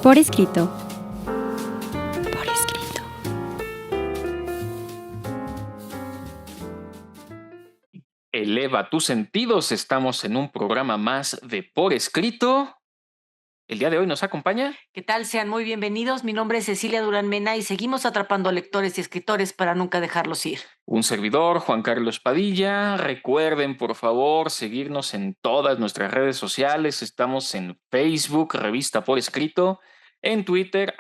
Por escrito. Por escrito. Eleva tus sentidos. Estamos en un programa más de Por Escrito. El día de hoy nos acompaña. ¿Qué tal? Sean muy bienvenidos. Mi nombre es Cecilia Durán Mena y seguimos atrapando lectores y escritores para nunca dejarlos ir. Un servidor, Juan Carlos Padilla. Recuerden, por favor, seguirnos en todas nuestras redes sociales. Estamos en Facebook, Revista Por Escrito, en Twitter,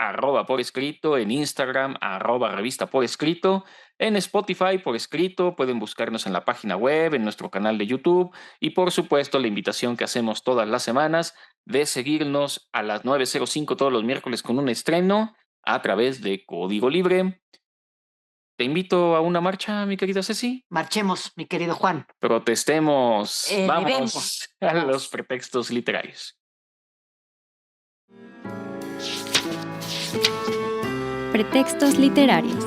@por escrito, en Instagram, @revista por escrito, en Spotify por escrito. Pueden buscarnos en la página web, en nuestro canal de YouTube y, por supuesto, la invitación que hacemos todas las semanas de seguirnos a las 9:05 todos los miércoles con un estreno a través de Código Libre. Te invito a una marcha, mi querida Ceci. Marchemos, mi querido Juan. Protestemos. Elevemos. Vamos a los pretextos literarios. Pretextos literarios.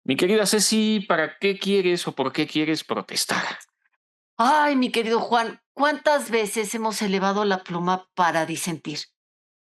Mi querida Ceci, ¿para qué quieres o por qué quieres protestar? Ay, mi querido Juan, ¿cuántas veces hemos elevado la pluma para disentir?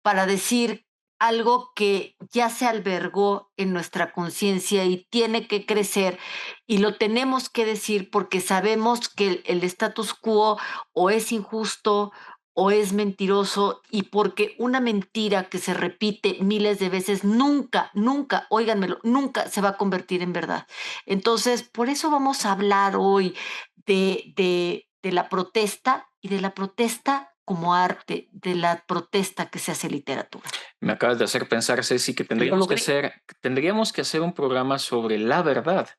Para decir algo que ya se albergó en nuestra conciencia y tiene que crecer y lo tenemos que decir porque sabemos que el status quo o es injusto o es mentiroso y porque una mentira que se repite miles de veces nunca, nunca, óiganmelo, nunca se va a convertir en verdad. Entonces, por eso vamos a hablar hoy de la protesta y de la protesta como arte, de la protesta que se hace literatura. Me acabas de hacer pensar, Ceci, que logré. tendríamos que hacer un programa sobre la verdad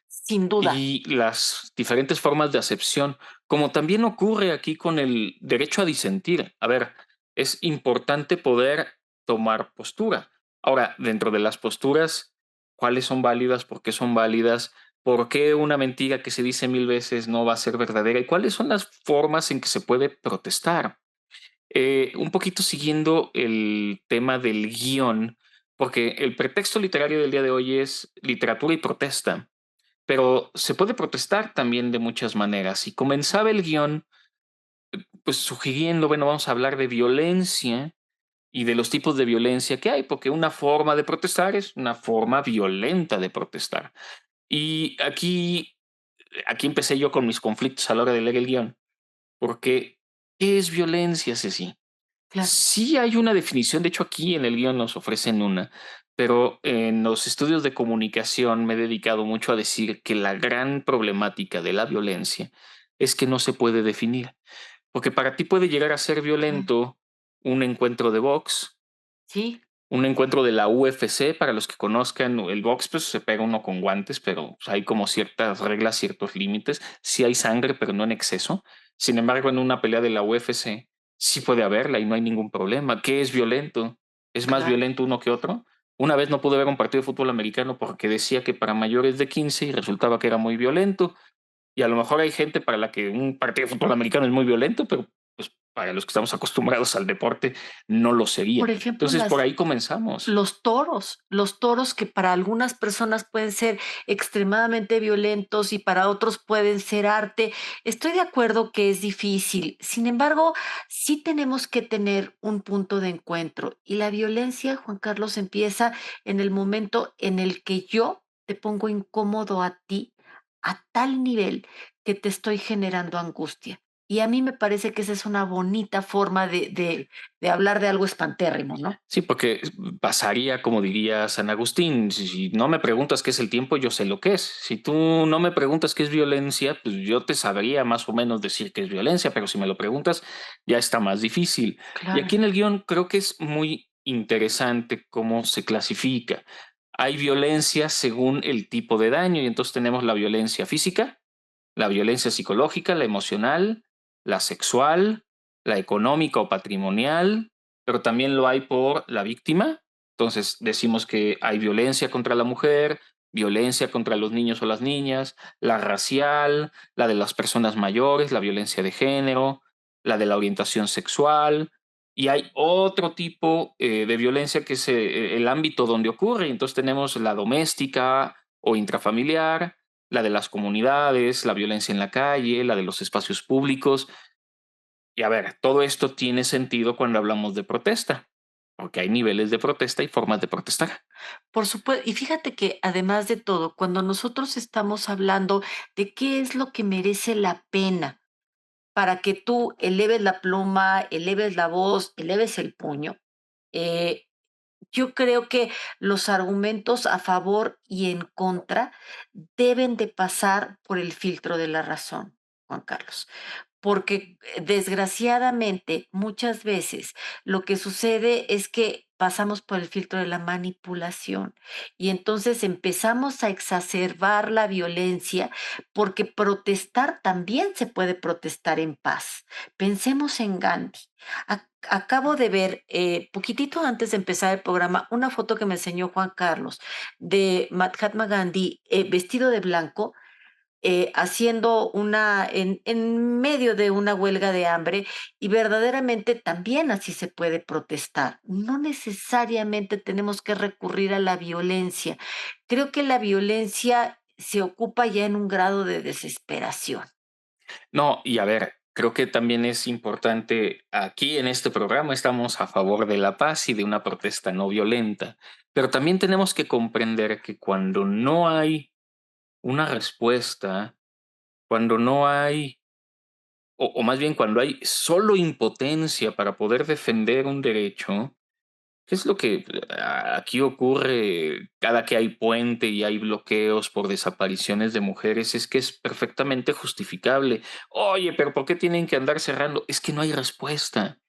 Sin duda. y las diferentes formas de acepción, como también ocurre aquí con el derecho a disentir. A ver, es importante poder tomar postura. Ahora, dentro de las posturas, ¿cuáles son válidas? ¿Por qué son válidas? ¿Por qué una mentira que se dice 1000 veces no va a ser verdadera? ¿Y cuáles son las formas en que se puede protestar? Un poquito siguiendo el tema del guión, porque el pretexto literario del día de hoy es literatura y protesta, pero se puede protestar también de muchas maneras. Y comenzaba el guión, pues sugiriendo, bueno, vamos a hablar de violencia y de los tipos de violencia que hay, porque una forma de protestar es una forma violenta de protestar. Y aquí empecé yo con mis conflictos a la hora de leer el guión, porque ¿qué es violencia, Ceci? Claro. Sí hay una definición, de hecho aquí en el guión nos ofrecen una, pero en los estudios de comunicación me he dedicado mucho a decir que la gran problemática de la violencia es que no se puede definir, porque para ti puede llegar a ser violento un encuentro de box, Sí, un encuentro de la UFC. Para los que conozcan el box, pues se pega uno con guantes, pero pues, hay como ciertas reglas, ciertos límites. Sí hay sangre, pero no en exceso. Sin embargo, en una pelea de la UFC sí puede haberla y no hay ningún problema. ¿Qué es violento? ¿Es más claro. violento uno que otro? Una vez no pude ver un partido de fútbol americano porque decía que para mayores de 15 y resultaba que era muy violento. Y a lo mejor hay gente para la que un partido de fútbol americano es muy violento, pero pues para los que estamos acostumbrados al deporte no lo sería. Por ejemplo, Entonces por ahí comenzamos. los toros que para algunas personas pueden ser extremadamente violentos y para otros pueden ser arte. Estoy de acuerdo que es difícil. Sin embargo, sí tenemos que tener un punto de encuentro y la violencia, Juan Carlos, empieza en el momento en el que yo te pongo incómodo a ti a tal nivel que te estoy generando angustia. Y a mí me parece que esa es una bonita forma de hablar de algo espantérrimo, ¿no? Sí, porque pasaría, como diría San Agustín, si no me preguntas qué es el tiempo, yo sé lo que es. Si tú no me preguntas qué es violencia, pues yo te sabría más o menos decir qué es violencia, pero si me lo preguntas, ya está más difícil. Y Claro. aquí en el guión creo que es muy interesante cómo se clasifica. Hay violencia según el tipo de daño, y entonces tenemos la violencia física, la violencia psicológica, la emocional, la sexual, la económica o patrimonial, pero también lo hay por la víctima. Entonces decimos que hay violencia contra la mujer, violencia contra los niños o las niñas, la racial, la de las personas mayores, la violencia de género, la de la orientación sexual. Y hay otro tipo de violencia que es el ámbito donde ocurre. Entonces tenemos la doméstica o intrafamiliar, la de las comunidades, la violencia en la calle, la de los espacios públicos. Y a ver, todo esto tiene sentido cuando hablamos de protesta, porque hay niveles de protesta y formas de protestar. Por supuesto, y fíjate que además de todo, cuando nosotros estamos hablando de qué es lo que merece la pena para que tú eleves la pluma, eleves la voz, eleves el puño, eh, yo creo que los argumentos a favor y en contra deben de pasar por el filtro de la razón, Juan Carlos. Porque desgraciadamente muchas veces lo que sucede es que pasamos por el filtro de la manipulación y entonces empezamos a exacerbar la violencia porque protestar también se puede protestar en paz. Pensemos en Gandhi. Acabo de ver, poquitito antes de empezar el programa, una foto que me enseñó Juan Carlos de Mahatma Gandhi vestido de blanco haciendo en medio de una huelga de hambre y verdaderamente también así se puede protestar. No necesariamente tenemos que recurrir a la violencia. Creo que la violencia se ocupa ya en un grado de desesperación. No, y a ver, creo que también es importante, aquí en este programa estamos a favor de la paz y de una protesta no violenta, pero también tenemos que comprender que cuando no hay una respuesta, cuando no hay, o más bien cuando hay solo impotencia para poder defender un derecho, ¿qué es lo que aquí ocurre cada que hay puente y hay bloqueos por desapariciones de mujeres? Es que es perfectamente justificable. Oye, pero ¿por qué tienen que andar cerrando? Es que no hay respuesta.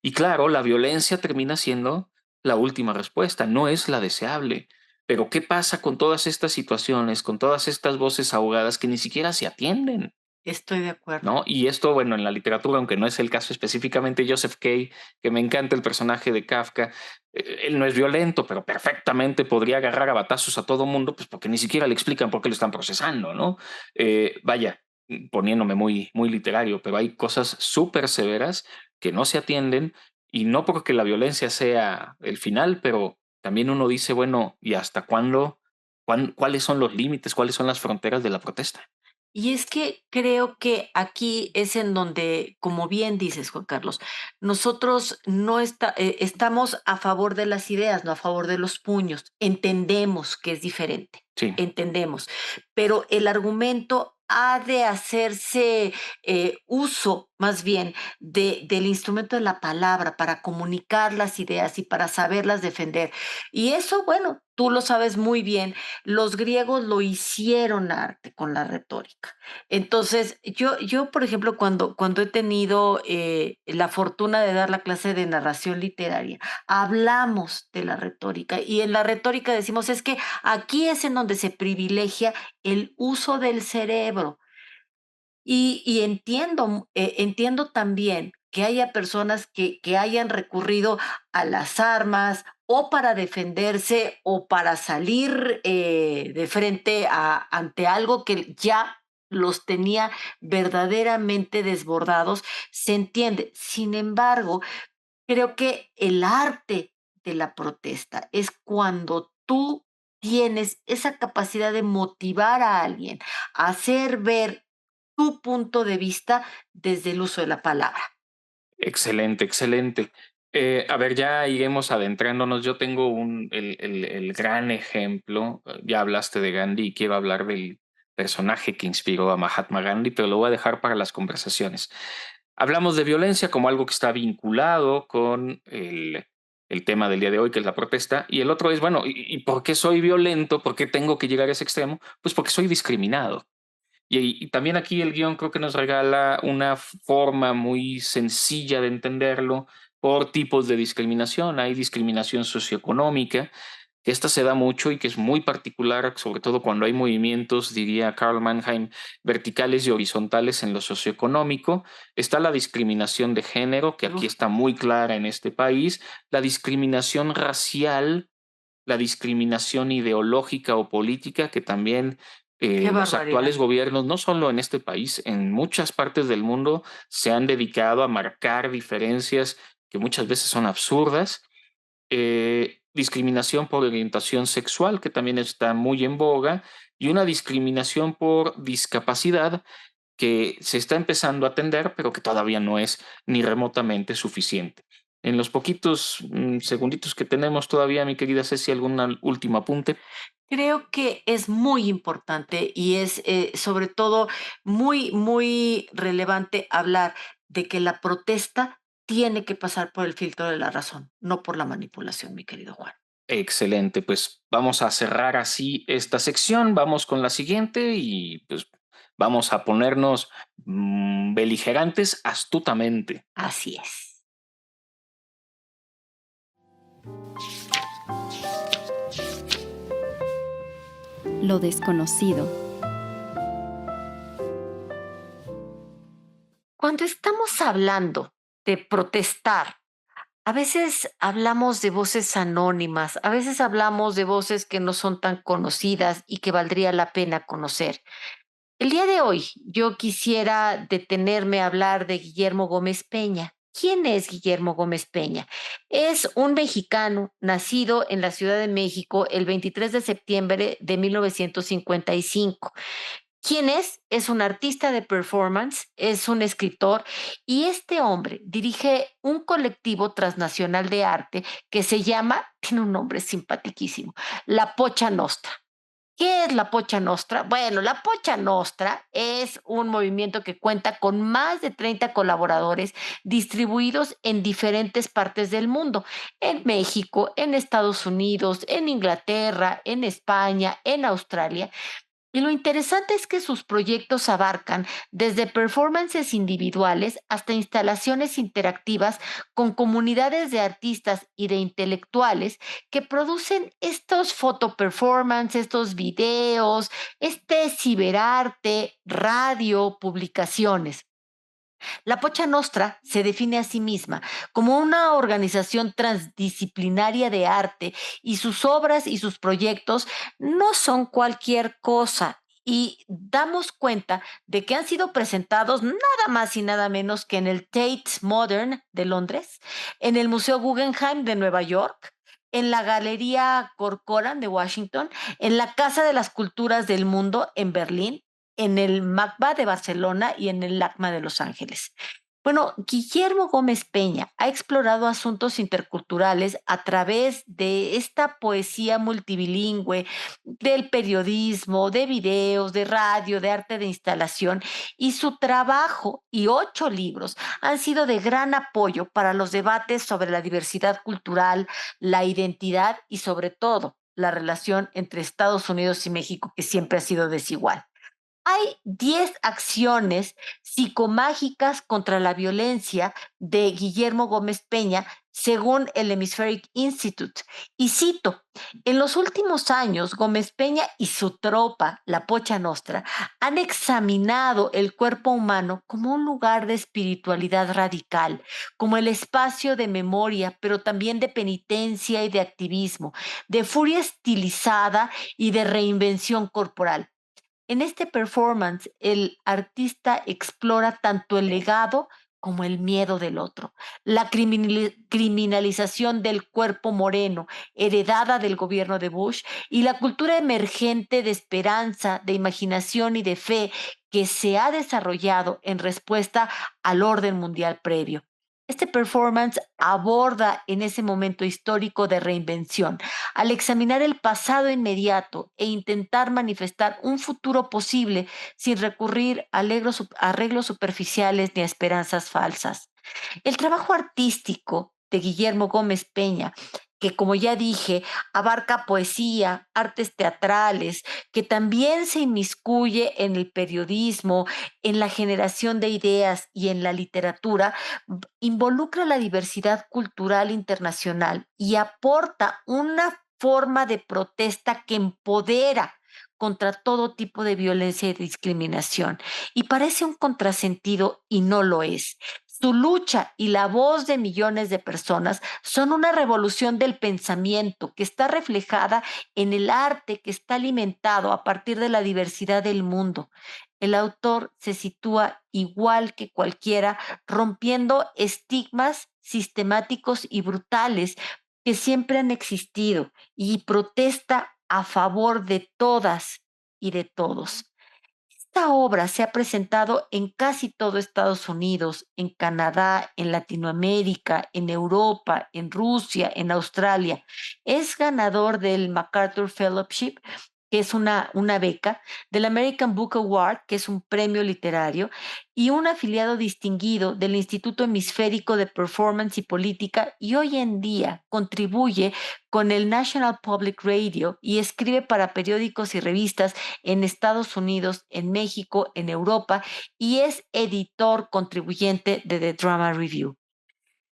Y claro, la violencia termina siendo la última respuesta, no es la deseable. Pero ¿qué pasa con todas estas situaciones, con todas estas voces ahogadas que ni siquiera se atienden? Estoy de acuerdo. ¿No? Y esto, bueno, en la literatura, aunque no es el caso específicamente, Joseph Kay, que me encanta el personaje de Kafka, él no es violento, pero perfectamente podría agarrar a batazos a todo mundo, pues porque ni siquiera le explican por qué lo están procesando, ¿no? Vaya, poniéndome muy literario, pero hay cosas súper severas que no se atienden y no porque la violencia sea el final, pero también uno dice, bueno, ¿y hasta cuándo? ¿Cuáles son los límites? ¿Cuáles son las fronteras de la protesta? Y es que creo que aquí es en donde, como bien dices, Juan Carlos, nosotros no estamos a favor de las ideas, no a favor de los puños. Entendemos que es diferente, Sí. entendemos, pero el argumento ha de hacerse uso más bien del instrumento de la palabra para comunicar las ideas y para saberlas defender. Y eso, bueno, tú lo sabes muy bien, los griegos lo hicieron arte con la retórica. Entonces, yo por ejemplo, cuando he tenido la fortuna de dar la clase de narración literaria, hablamos de la retórica y en la retórica decimos, es que aquí es en donde se privilegia el uso del cerebro. Y entiendo también que haya personas que hayan recurrido a las armas o para defenderse o para salir de frente ante algo que ya los tenía verdaderamente desbordados, se entiende. Sin embargo, creo que el arte de la protesta es cuando tú tienes esa capacidad de motivar a alguien a hacer ver tu punto de vista desde el uso de la palabra. Excelente, excelente. A ver, ya iremos adentrándonos. Yo tengo el gran ejemplo. Ya hablaste de Gandhi y quiero hablar del personaje que inspiró a Mahatma Gandhi, pero lo voy a dejar para las conversaciones. Hablamos de violencia como algo que está vinculado con el tema del día de hoy, que es la protesta, y el otro es, bueno, y por qué soy violento? ¿Por qué tengo que llegar a ese extremo? Pues porque soy discriminado. Y también aquí el guión creo que nos regala una forma muy sencilla de entenderlo por tipos de discriminación. Hay discriminación socioeconómica, que esta se da mucho y que es muy particular, sobre todo cuando hay movimientos, diría Karl Mannheim, verticales y horizontales en lo socioeconómico. Está la discriminación de género, que aquí Uf, está muy clara en este país, la discriminación racial, la discriminación ideológica o política, que también qué los barbaridad. actuales gobiernos, no solo en este país, en muchas partes del mundo, se han dedicado a marcar diferencias que muchas veces son absurdas. Discriminación por orientación sexual, que también está muy en boga, y una discriminación por discapacidad, que se está empezando a atender, pero que todavía no es ni remotamente suficiente. En los poquitos segunditos que tenemos todavía, mi querida Ceci, ¿algún último apunte? Creo que es muy importante y es sobre todo muy, muy relevante hablar de que la protesta tiene que pasar por el filtro de la razón, no por la manipulación, mi querido Juan. Excelente, pues vamos a cerrar así esta sección, vamos con la siguiente y pues vamos a ponernos beligerantes astutamente. Así es. Lo desconocido. Cuando estamos hablando de protestar, a veces hablamos de voces anónimas, a veces hablamos de voces que no son tan conocidas y que valdría la pena conocer. El día de hoy yo quisiera detenerme a hablar de Guillermo Gómez Peña. ¿Quién es Guillermo Gómez Peña? Es un mexicano nacido en la Ciudad de México el 23 de septiembre de 1955. ¿Quién es? Es un artista de performance, es un escritor y este hombre dirige un colectivo transnacional de arte que se llama, tiene un nombre simpaticísimo, La Pocha Nostra. ¿Qué es la Pocha Nostra? Bueno, la Pocha Nostra es un movimiento que cuenta con más de 30 colaboradores distribuidos en diferentes partes del mundo, en México, en Estados Unidos, en Inglaterra, en España, en Australia. Y lo interesante es que sus proyectos abarcan desde performances individuales hasta instalaciones interactivas con comunidades de artistas y de intelectuales que producen estos foto performance, estos videos, este ciberarte, radio, publicaciones. La Pocha Nostra se define a sí misma como una organización transdisciplinaria de arte y sus obras y sus proyectos no son cualquier cosa. Y damos cuenta de que han sido presentados nada más y nada menos que en el Tate Modern de Londres, en el Museo Guggenheim de Nueva York, en la Galería Corcoran de Washington, en la Casa de las Culturas del Mundo en Berlín, en el MACBA de Barcelona y en el LACMA de Los Ángeles. Bueno, Guillermo Gómez Peña ha explorado asuntos interculturales a través de esta poesía multilingüe, del periodismo, de videos, de radio, de arte de instalación, y su trabajo y 8 libros han sido de gran apoyo para los debates sobre la diversidad cultural, la identidad y sobre todo la relación entre Estados Unidos y México, que siempre ha sido desigual. Hay 10 acciones psicomágicas contra la violencia de Guillermo Gómez Peña, según el Hemispheric Institute. Y cito, en los últimos años, Gómez Peña y su tropa, la Pocha Nostra, han examinado el cuerpo humano como un lugar de espiritualidad radical, como el espacio de memoria, pero también de penitencia y de activismo, de furia estilizada y de reinvención corporal. En este performance, el artista explora tanto el legado como el miedo del otro, la criminalización del cuerpo moreno, heredada del gobierno de Bush, y la cultura emergente de esperanza, de imaginación y de fe que se ha desarrollado en respuesta al orden mundial previo. Este performance aborda en ese momento histórico de reinvención al examinar el pasado inmediato e intentar manifestar un futuro posible sin recurrir a arreglos superficiales ni a esperanzas falsas. El trabajo artístico de Guillermo Gómez Peña, que como ya dije, abarca poesía, artes teatrales, que también se inmiscuye en el periodismo, en la generación de ideas y en la literatura, involucra la diversidad cultural internacional y aporta una forma de protesta que empodera contra todo tipo de violencia y discriminación. Y parece un contrasentido y no lo es. Su lucha y la voz de millones de personas son una revolución del pensamiento que está reflejada en el arte que está alimentado a partir de la diversidad del mundo. El autor se sitúa igual que cualquiera, rompiendo estigmas sistemáticos y brutales que siempre han existido y protesta a favor de todas y de todos. Esta obra se ha presentado en casi todo Estados Unidos, en Canadá, en Latinoamérica, en Europa, en Rusia, en Australia. Es ganador del MacArthur Fellowship, que es una beca, del American Book Award, que es un premio literario, y un afiliado distinguido del Instituto Hemisférico de Performance y Política, y hoy en día contribuye con el National Public Radio y escribe para periódicos y revistas en Estados Unidos, en México, en Europa, y es editor contribuyente de The Drama Review.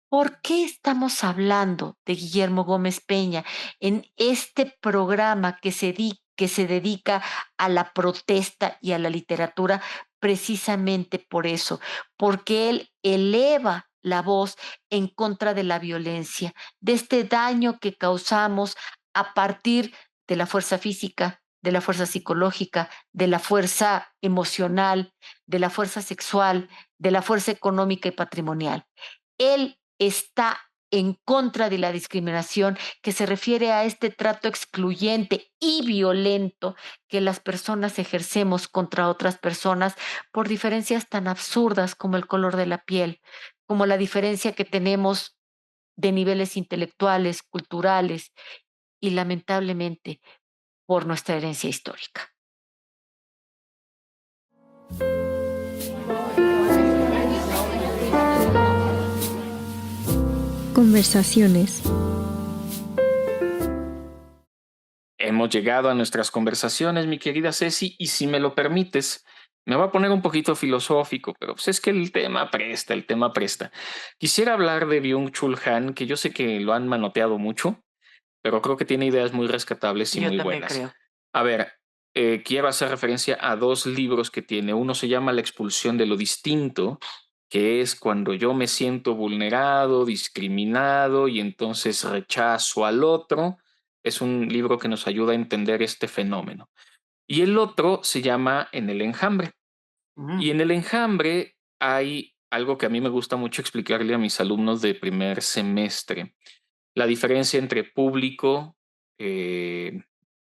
¿Por qué estamos hablando de Guillermo Gómez Peña en este programa que se dedica a la protesta y a la literatura? Precisamente por eso, porque él eleva la voz en contra de la violencia, de este daño que causamos a partir de la fuerza física, de la fuerza psicológica, de la fuerza emocional, de la fuerza sexual, de la fuerza económica y patrimonial. Él está en contra de la discriminación, que se refiere a este trato excluyente y violento que las personas ejercemos contra otras personas por diferencias tan absurdas como el color de la piel, como la diferencia que tenemos de niveles intelectuales, culturales y lamentablemente por nuestra herencia histórica. Conversaciones. Hemos llegado a nuestras conversaciones, mi querida Ceci, y si me lo permites, me voy a poner un poquito filosófico, pero pues es que el tema presta, el tema presta. Quisiera hablar de Byung-Chul Han, que yo sé que lo han manoteado mucho, pero creo que tiene ideas muy rescatables y Yo muy también buenas. creo. A ver, quiero hacer referencia a dos libros que tiene. Uno se llama La expulsión de lo distinto, que es cuando yo me siento vulnerado, discriminado y entonces rechazo al otro. Es un libro que nos ayuda a entender este fenómeno. Y el otro se llama En el enjambre. Y en el enjambre hay algo que a mí me gusta mucho explicarle a mis alumnos de primer semestre. La diferencia entre público, eh,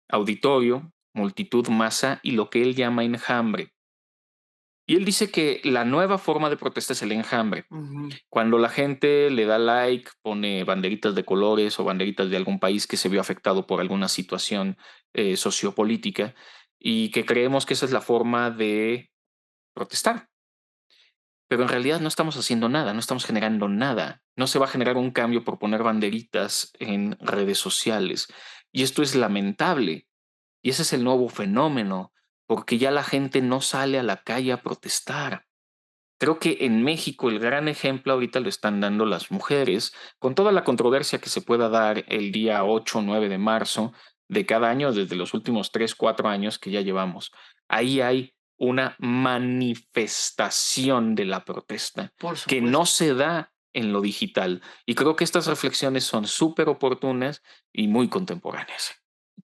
auditorio, multitud, masa y lo que él llama enjambre. Y él dice que la nueva forma de protesta es el enjambre. Ujú. Cuando la gente le da like, pone banderitas de colores o banderitas de algún país que se vio afectado por alguna situación sociopolítica y que creemos que esa es la forma de protestar. Pero en realidad no estamos haciendo nada, no estamos generando nada. No se va a generar un cambio por poner banderitas en redes sociales. Y esto es lamentable. Y ese es el nuevo fenómeno, porque ya la gente no sale a la calle a protestar. Creo que en México el gran ejemplo ahorita lo están dando las mujeres, con toda la controversia que se pueda dar el día 8 o 9 de marzo de cada año, desde los últimos 3 4 años que ya llevamos. Ahí hay una manifestación de la protesta Por que supuesto. no se da en lo digital. Y creo que estas reflexiones son súper oportunas y muy contemporáneas.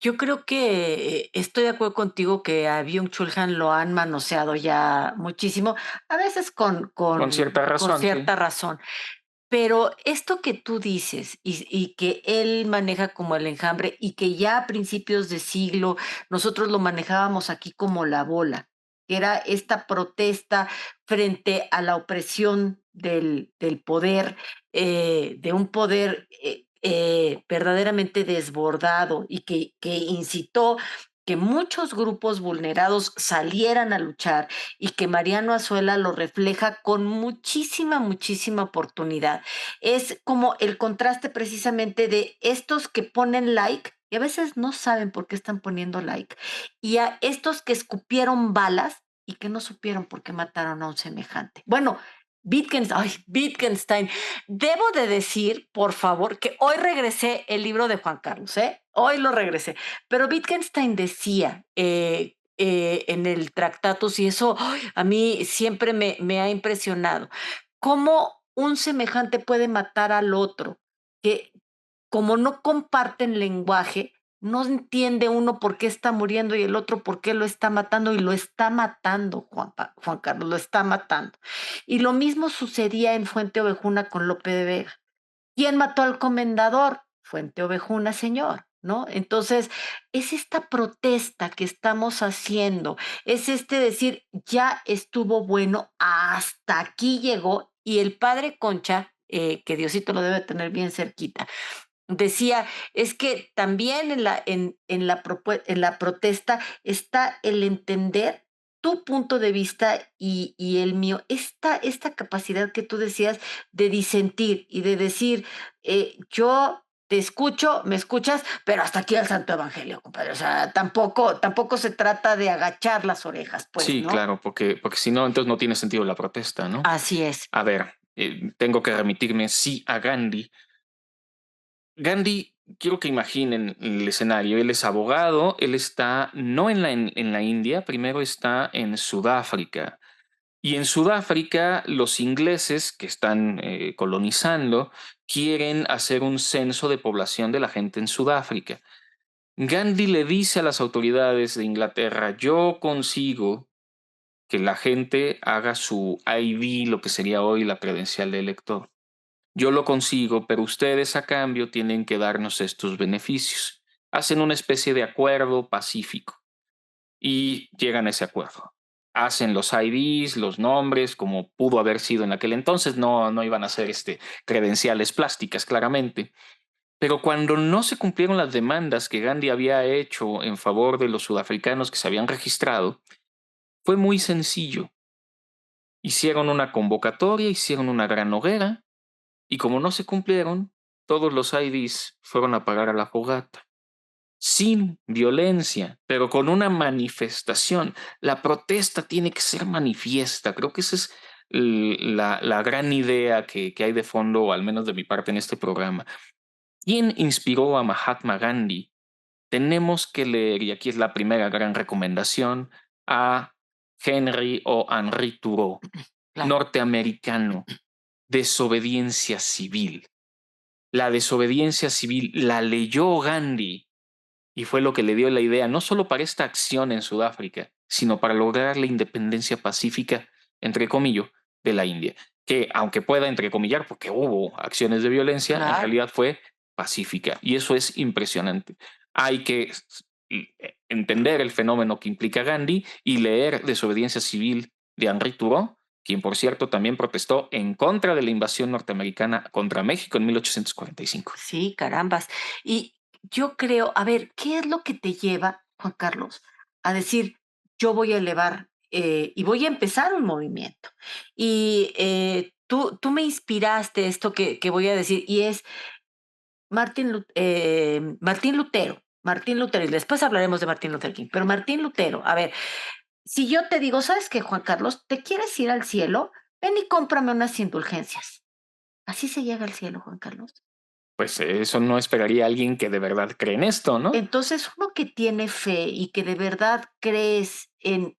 Yo creo que estoy de acuerdo contigo que a Byung-Chul Han lo han manoseado ya muchísimo, a veces Con cierta con razón, sí. cierta razón. Pero esto que tú dices y que él maneja como el enjambre y que ya a principios de siglo nosotros lo manejábamos aquí como la bola, que era esta protesta frente a la opresión del poder, de un poder verdaderamente desbordado y que incitó que muchos grupos vulnerados salieran a luchar y que Mariano Azuela lo refleja con muchísima, muchísima oportunidad. Es como el contraste precisamente de estos que ponen like y a veces no saben por qué están poniendo like, y a estos que escupieron balas y que no supieron por qué mataron a un semejante. Bueno, Wittgenstein. Debo de decir, por favor, que hoy regresé el libro de Juan Carlos, ¿eh? Hoy lo regresé. Pero Wittgenstein decía en el Tractatus, y eso ay, a mí siempre me ha impresionado, cómo un semejante puede matar al otro, que como no comparten lenguaje, no entiende uno por qué está muriendo y el otro por qué lo está matando, y lo está matando, Juan Carlos, lo está matando. Y lo mismo sucedía en Fuente Ovejuna con Lope de Vega. ¿Quién mató al comendador? Fuente Ovejuna, señor. ¿no? Entonces, es esta protesta que estamos haciendo, es este decir, ya estuvo bueno, hasta aquí llegó, y el padre Concha, que Diosito lo debe tener bien cerquita, decía, es que también en la protesta está el entender tu punto de vista y el mío, esta capacidad que tú decías de disentir y de decir, yo te escucho, me escuchas, pero hasta aquí el santo evangelio, compadre. O sea, tampoco se trata de agachar las orejas, pues, Sí, ¿no? claro, porque si no, entonces no tiene sentido la protesta, ¿no? Así es. A ver, tengo que remitirme, sí, a Gandhi. Gandhi, quiero que imaginen el escenario. Él es abogado, él está no en la India, primero está en Sudáfrica. Y en Sudáfrica, los ingleses que están colonizando quieren hacer un censo de población de la gente en Sudáfrica. Gandhi le dice a las autoridades de Inglaterra, yo consigo que la gente haga su ID, lo que sería hoy la credencial de elector. Yo lo consigo, pero ustedes a cambio tienen que darnos estos beneficios. Hacen una especie de acuerdo pacífico y llegan a ese acuerdo. Hacen los IDs, los nombres, como pudo haber sido en aquel entonces. No iban a ser credenciales plásticas, claramente. Pero cuando no se cumplieron las demandas que Gandhi había hecho en favor de los sudafricanos que se habían registrado, fue muy sencillo. Hicieron una convocatoria, hicieron una gran hoguera, y como no se cumplieron, todos los IDs fueron a pagar a la fogata. Sin violencia, pero con una manifestación. La protesta tiene que ser manifiesta. Creo que esa es la gran idea que hay de fondo, o al menos de mi parte en este programa. ¿Quién inspiró a Mahatma Gandhi? Tenemos que leer, y aquí es la primera gran recomendación, a Henry o Henri Thoreau, Claro. norteamericano, Desobediencia Civil. La desobediencia civil la leyó Gandhi y fue lo que le dio la idea no solo para esta acción en Sudáfrica, sino para lograr la independencia pacífica, entre comillas, de la India, que aunque pueda entrecomillar, porque hubo acciones de violencia, en Claro. realidad fue pacífica y eso es impresionante. Hay que entender el fenómeno que implica Gandhi y leer Desobediencia Civil de Henri Thoreau, quien por cierto también protestó en contra de la invasión norteamericana contra México en 1845. Sí, carambas. Y yo creo, a ver, ¿qué es lo que te lleva, Juan Carlos, a decir, yo voy a elevar y voy a empezar un movimiento? Y tú me inspiraste esto que voy a decir, y es Martín Lutero. Martín Lutero, y después hablaremos de Martín Luther King, pero Martín Lutero, a ver, si yo te digo, ¿sabes qué, Juan Carlos? ¿Te quieres ir al cielo? Ven y cómprame unas indulgencias. Así se llega al cielo, Juan Carlos. Pues eso no esperaría a alguien que de verdad cree en esto, ¿no? Entonces, uno que tiene fe y que de verdad crees en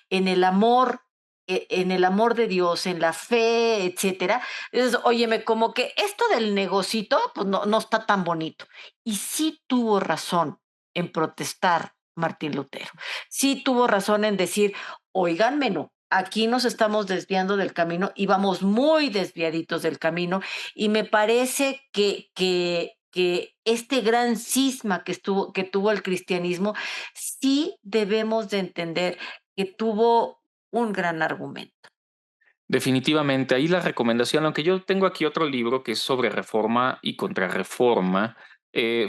el amor, en el amor de Dios, en la fe, etcétera, dices, óyeme, como que esto del negocito, pues no está tan bonito. Y sí tuvo razón en protestar Martín Lutero. Sí tuvo razón en decir, óiganme, no, aquí nos estamos desviando del camino y vamos muy desviaditos del camino y me parece que este gran cisma que tuvo el cristianismo, sí debemos de entender que tuvo un gran argumento. Definitivamente, ahí la recomendación, aunque yo tengo aquí otro libro que es sobre reforma y contrarreforma,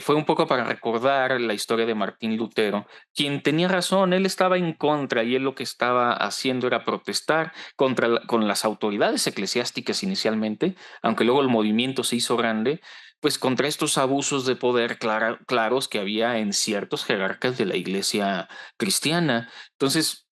fue un poco para recordar la historia de Martín Lutero, quien tenía razón, él estaba en contra y él lo que estaba haciendo era protestar con las autoridades eclesiásticas inicialmente, aunque luego el movimiento se hizo grande, pues contra estos abusos de poder claros que había en ciertos jerarcas de la iglesia cristiana. Entonces,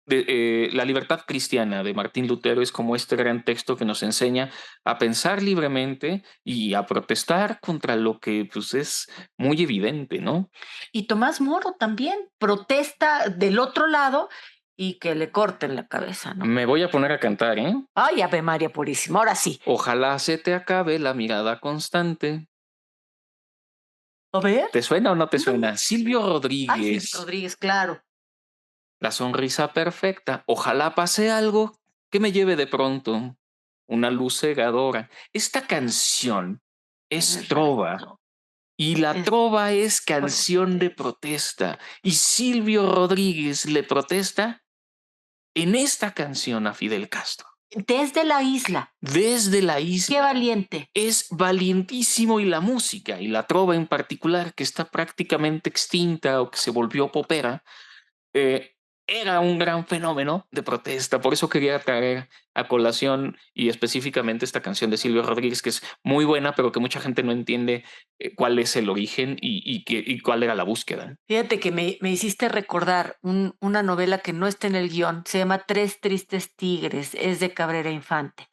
la libertad cristiana de Martín Lutero es como este gran texto que nos enseña a pensar libremente y a protestar contra lo que pues, es muy evidente, ¿no? Y Tomás Moro también protesta del otro lado y que le corten la cabeza, ¿no? Me voy a poner a cantar, ¿eh? Ay, Ave María Purísima, ahora sí. Ojalá se te acabe la mirada constante. A ver. ¿Te suena o no te No. suena? Silvio Ay, Silvio Rodríguez, Rodríguez, claro. la sonrisa perfecta. Ojalá pase algo que me lleve de pronto. Una luz cegadora. Esta canción es Tienes trova. razón. Y la Es trova es por canción de protesta. Y Silvio Rodríguez le protesta en esta canción a Fidel Castro. desde la isla. Desde la Qué isla. valiente. Es valientísimo y la música, y la trova en particular, que está prácticamente extinta o que se volvió popera, eh, era un gran fenómeno de protesta. Por eso quería traer a colación y específicamente esta canción de Silvio Rodríguez, que es muy buena, pero que mucha gente no entiende cuál es el origen y cuál era la búsqueda. Fíjate que me hiciste recordar una novela que no está en el guión, se llama Tres Tristes Tigres, es de Cabrera Infante.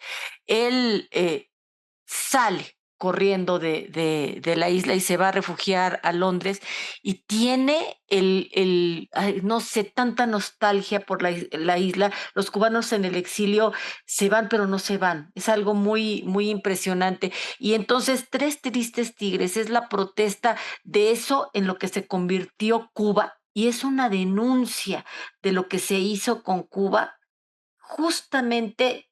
Él sale corriendo de la isla y se va a refugiar a Londres y tiene ay, no sé, tanta nostalgia por la isla. Los cubanos en el exilio se van, pero no se van. Es algo muy, muy impresionante. Y entonces, Tres Tristes Tigres es la protesta de eso en lo que se convirtió Cuba y es una denuncia de lo que se hizo con Cuba justamente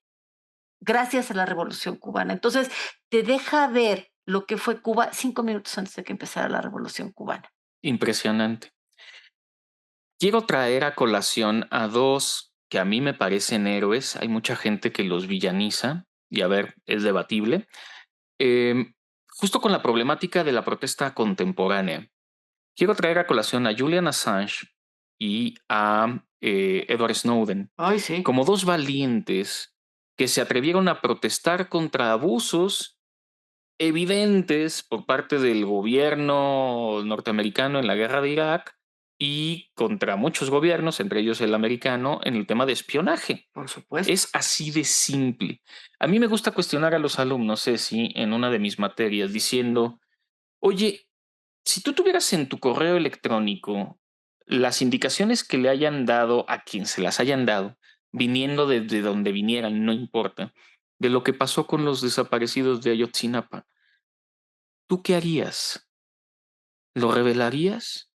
gracias a la Revolución Cubana. Entonces, te deja ver lo que fue Cuba 5 minutos antes de que empezara la Revolución Cubana. Impresionante. Quiero traer a colación a dos que a mí me parecen héroes. Hay mucha gente que los villaniza y a ver, es debatible. Justo con la problemática de la protesta contemporánea. Quiero traer a colación a Julian Assange y a Edward Snowden Ay, sí. como dos valientes que se atrevieron a protestar contra abusos evidentes por parte del gobierno norteamericano en la guerra de Irak y contra muchos gobiernos, entre ellos el americano, en el tema de espionaje. Por supuesto. Es así de simple. A mí me gusta cuestionar a los alumnos, Ceci, en una de mis materias, diciendo, oye, si tú tuvieras en tu correo electrónico las indicaciones que le hayan dado a quien se las hayan dado, viniendo desde donde vinieran, no importa, de lo que pasó con los desaparecidos de Ayotzinapa, ¿tú qué harías? ¿Lo revelarías?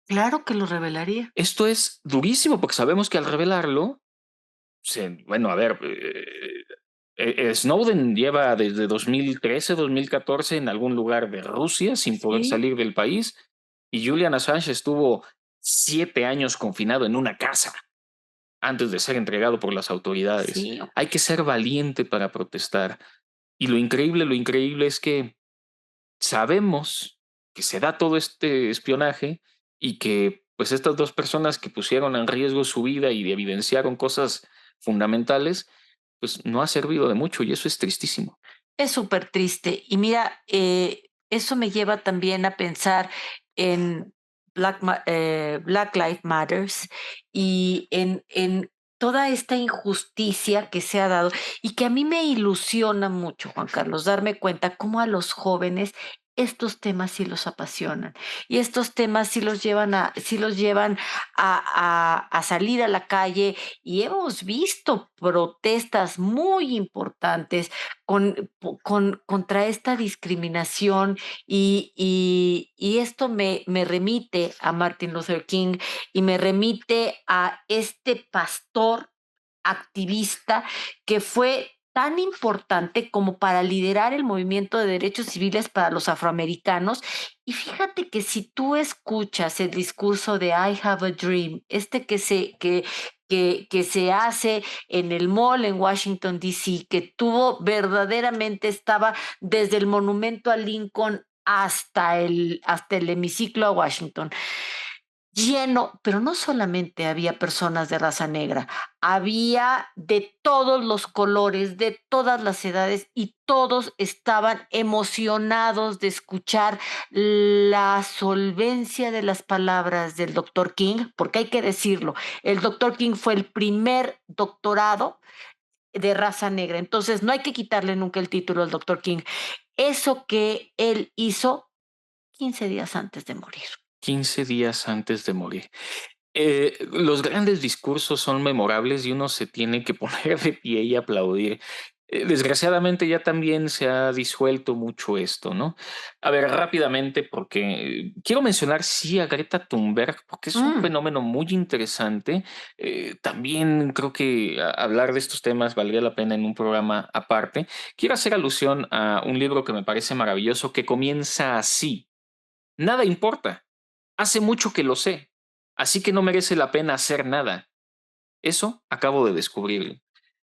Claro que lo revelaría. Esto es durísimo porque sabemos que al revelarlo, bueno, a ver, Snowden lleva desde 2013, 2014 en algún lugar de Rusia sin poder Sí, salir del país y Julian Assange estuvo 7 años confinado en una casa antes de ser entregado por las autoridades. sí. Hay que ser valiente para protestar. Y lo increíble es que sabemos que se da todo este espionaje y que pues estas dos personas que pusieron en riesgo su vida y evidenciaron cosas fundamentales, pues no ha servido de mucho y eso es tristísimo. Es súper triste. Y mira, eso me lleva también a pensar en Black Lives Matters y en toda esta injusticia que se ha dado y que a mí me ilusiona mucho, Juan Carlos, darme cuenta cómo a los jóvenes estos temas sí los apasionan y estos temas sí los llevan a salir a la calle y hemos visto protestas muy importantes contra esta discriminación y esto me remite a Martin Luther King y me remite a este pastor activista que fue tan importante como para liderar el movimiento de derechos civiles para los afroamericanos. Y fíjate que si tú escuchas el discurso de I Have a Dream, este que se hace en el mall en Washington, D.C., que tuvo verdaderamente, estaba desde el monumento a Lincoln hasta el hemiciclo a Washington lleno, pero no solamente había personas de raza negra, había de todos los colores, de todas las edades y todos estaban emocionados de escuchar la solvencia de las palabras del doctor King, porque hay que decirlo, el doctor King fue el primer doctorado de raza negra, entonces no hay que quitarle nunca el título al doctor King. Eso que él hizo 15 días antes de morir. 15 días antes de morir. Los grandes discursos son memorables y uno se tiene que poner de pie y aplaudir. Desgraciadamente ya también se ha disuelto mucho esto, ¿no? A ver, rápidamente, porque quiero mencionar sí a Greta Thunberg, porque es un Mm. fenómeno muy interesante. También creo que hablar de estos temas valdría la pena en un programa aparte. Quiero hacer alusión a un libro que me parece maravilloso, que comienza así. Nada importa. Hace mucho que lo sé. Así que no merece la pena hacer nada. Eso acabo de descubrirlo.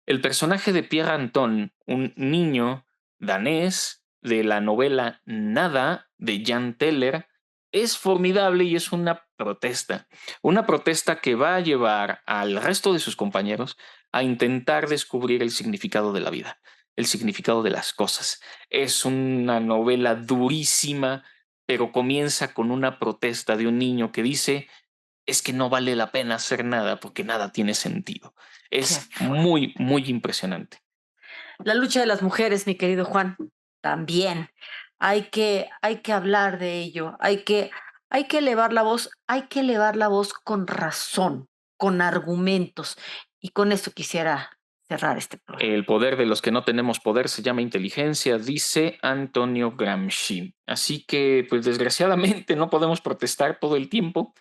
El personaje de Pierre Anton, un niño danés de la novela Nada de Jan Teller, es formidable y es una protesta que va a llevar al resto de sus compañeros a intentar descubrir el significado de la vida, el significado de las cosas. Es una novela durísima, pero comienza con una protesta de un niño que dice, es que no vale la pena hacer nada porque nada tiene sentido. Qué Es fuerte. muy impresionante. La lucha de las mujeres, mi querido Juan, también. Hay que hablar de ello, hay que elevar la voz, hay que elevar la voz con razón, con argumentos. Y con esto quisiera cerrar este programa. El poder de los que no tenemos poder se llama inteligencia, dice Antonio Gramsci. Así que, pues desgraciadamente no podemos protestar todo el tiempo.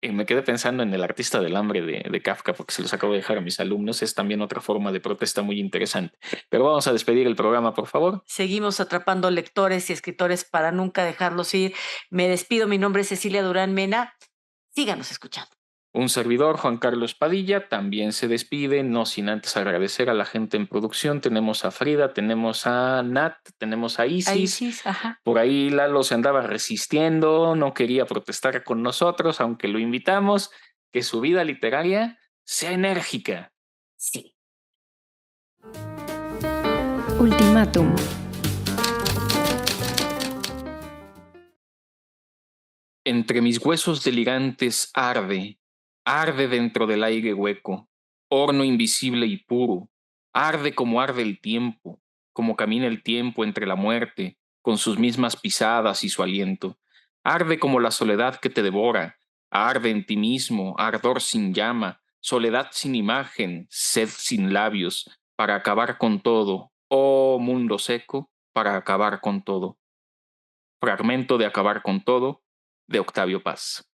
Me quedé pensando en el artista del hambre de Kafka porque se los acabo de dejar a mis alumnos. Es también otra forma de protesta muy interesante. Pero vamos a despedir el programa, por favor. Seguimos atrapando lectores y escritores para nunca dejarlos ir. Me despido, mi nombre es Cecilia Durán Mena. Síganos escuchando. Un servidor, Juan Carlos Padilla, también se despide, no sin antes agradecer a la gente en producción. Tenemos a Frida, tenemos a Nat, tenemos a Ahí Isis. sí, ajá. Por ahí Lalo se andaba resistiendo, no quería protestar con nosotros, aunque lo invitamos, que su vida literaria sea enérgica. Sí. Ultimátum. Entre mis huesos delirantes arde, arde dentro del aire hueco, horno invisible y puro, arde como arde el tiempo, como camina el tiempo entre la muerte, con sus mismas pisadas y su aliento, arde como la soledad que te devora, arde en ti mismo, ardor sin llama, soledad sin imagen, sed sin labios, para acabar con todo, oh mundo seco, para acabar con todo. Fragmento de Acabar con todo, de Octavio Paz.